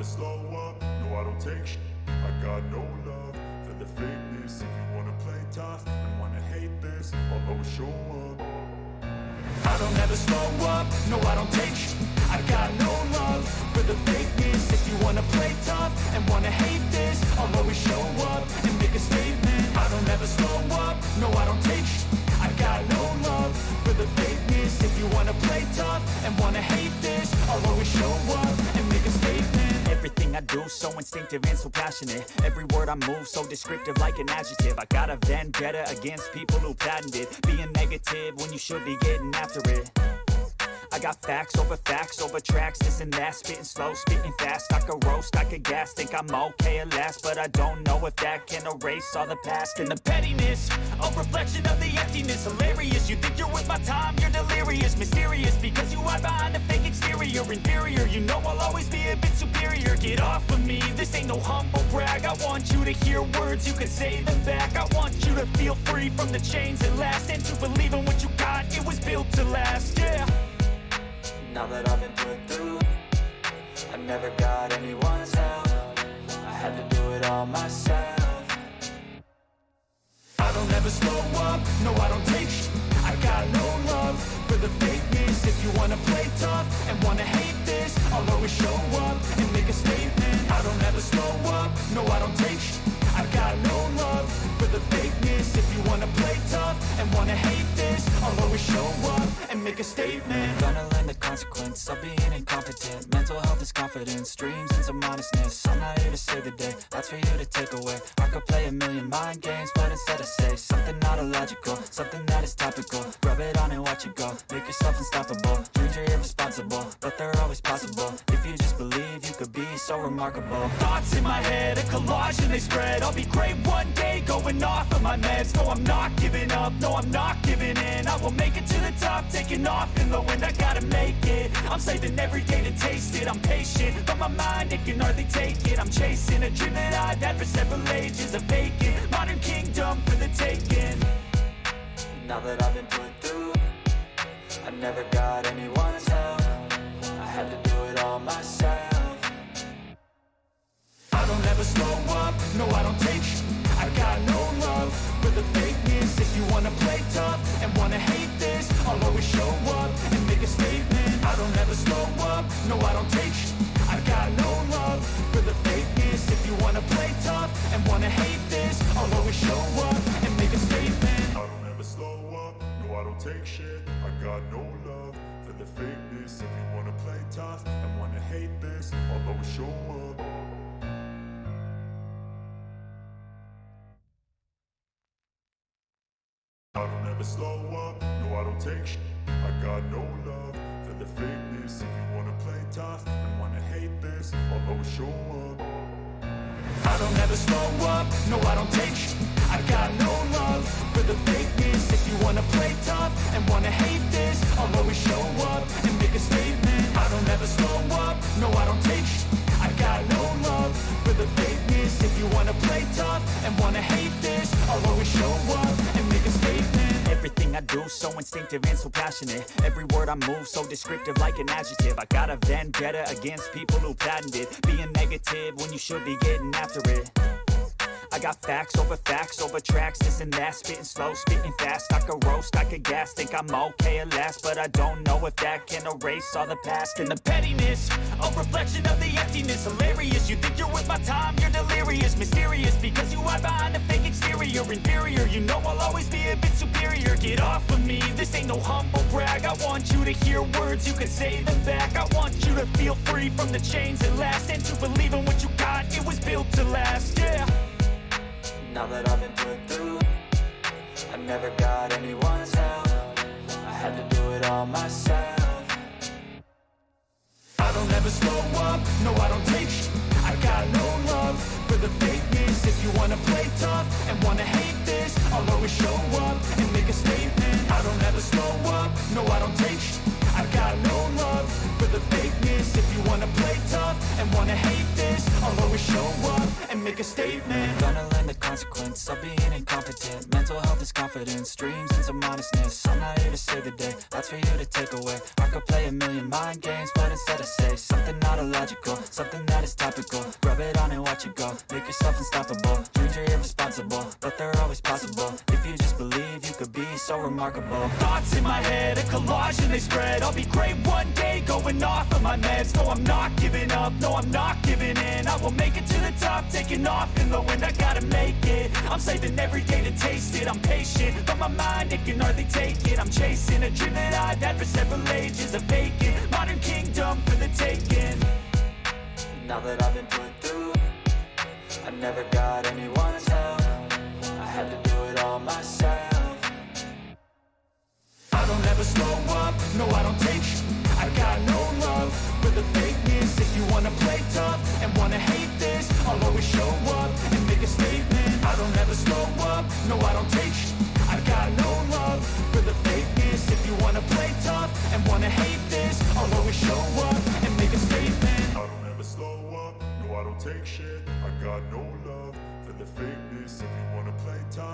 never slow up, no I don't take shit. I got no love for the fakeness. If you wanna play tough and wanna hate this, I'll always show up. I don't ever slow up, no I don't take shit. I got no love for the fakeness. If you wanna play tough and wanna hate this, I'll always show up and make a statement. I don't ever slow up, no I don't take shit. I got no love for the fakeness. If you wanna play tough and wanna hate this, I'll always show up and make a statement. Everything I do so instinctive and so passionate. Every word I move so descriptive like an adjective. I got a vendetta against people who patented being negative when you should be getting after it. I got facts over tracks, this and that. Spitting slow, spitting fast. I could roast, I could gas. Think I'm okay at last, but I don't know if that can erase all the past. And the pettiness, a reflection of the emptiness. Hilarious, you think you're worth my time, you're delirious. Mysterious, because you hide behind a fake exterior. Inferior, you know I'll always be a bit superior. Get off of me, this ain't no humble brag. I want you to hear words, you can say them back. I want you to feel free from the chains that last, and to believe in what you got, it was built to last, yeah. Now that I've been put through, I never got anyone's help. I had to do it all myself. I don't ever slow up, no I don't take shit. I got no love for the fakeness. If you wanna play tough and wanna hate this, I'll always show up and make a statement. I don't ever slow up, no I don't take shit. I got no love for the fakeness. If you wanna play tough and wanna hate this, I'll always show up and make a statement. Gonna learn the consequence of being incompetent. Mental health is confidence, dreams and some honestness. I'm not here to save the day, that's for you to take away. I could play a million mind games, but instead I say something not illogical, something that is topical. Rub it on and watch it go, make yourself unstoppable. Dreams are irresponsible, but they're always possible. If you just believe, you could be so remarkable. Thoughts in my head, a collage and they spread. I'll be great one day, going off of my meds. No, I'm not giving up, no, I'm not giving in. I will make it to the top, taking off in the wind. I gotta make it, I'm saving every day to taste it. I'm patient, but my mind, it can hardly take it. I'm chasing a dream that I've had for several ages. A vacant, modern kingdom for the taking. Now that I've been put through, I never got anyone's help. I had to do it all myself. I don't ever slow up, no I don't take shit. I got no love for the fakeness. If you wanna play tough and wanna hate this, I'll always show up and make a statement. I don't ever slow up, no I don't take shit. I got no love for the fakeness. If you wanna play tough and wanna hate this, I'll always show up and make a statement. I don't ever slow up, no I don't take shit. I got no love for the fakeness. If you wanna play tough and wanna hate this, I'll always show up. I don't ever slow up, no I don't take shit. I got no love for the fakeness. If you wanna play tough and wanna hate this, I'll always show up. I don't ever slow up, no I don't take shit. I got no love for the fakeness. If you wanna play tough and wanna hate this, I'll always show up and make a statement. I don't ever slow up, no I don't take shit. I got no love for the fakeness. If you wanna play tough and wanna hate this, I'll always show up and make a statement. Everything I do so instinctive and so passionate. Every word I move so descriptive like an adjective. I got a vendetta against people who patented being negative when you should be getting after it. I got facts over tracks, this and that. Spitting slow, spitting fast. I could roast, I could gas. Think I'm okay at last, but I don't know if that can erase all the past. And the pettiness, a reflection of the emptiness. Hilarious, you think you're worth my time, you're delirious. Mysterious, because you hide behind a fake exterior. Inferior, you know I'll always be a bit superior. Get off of me, this ain't no humble brag. I want you to hear words, you can say them back. I want you to feel free from the chains that last, and to believe in what you got, it was built to last, yeah. Now that I've been put through, I never got anyone's help. I had to do it all myself. I don't ever slow up, no I don't take shit. I got no love for the fakeness. If you wanna play tough and wanna hate this, I'll always show up and make a statement. I don't ever slow up, no I don't take shit. I got no love for the fakeness. If you wanna play tough and wanna hate this, I'll always show up and make a statement. Gonna learn the consequence of being incompetent. Mental health is confidence, dreams into modestness. I'm not here to save the day, that's for you to take away. I could play a million mind games, but instead I say something not illogical, something that is topical. Rub it on and watch it go, make yourself unstoppable. Dreams are irresponsible, but they're always possible. If you just believe, you could be so remarkable. Thoughts in my head, a collage and they spread. I'll be great one day, going off of my meds. No, I'm not giving up, no, I'm not giving in. I will make it to the top, taking off in the wind. I gotta make it, I'm saving every day to taste it. I'm patient, but my mind, it can hardly take it. I'm chasing a dream that I've had for several ages. A vacant, modern kingdom for the taking. Now that I've been put through, I never got anyone's help. I had to do it all myself. I don't ever slow up, no I don't take sh**. I got no love for the fakeness. If you wanna play tough and wanna hate this, I'll always show up and make a statement. I don't ever slow up, no I don't take sh**. I got no love for the fakeness. If you wanna play tough and wanna hate this, I'll always show up and make a statement. I don't ever slow up, no I don't take shit. I got no love for the fakeness. If you wanna play tough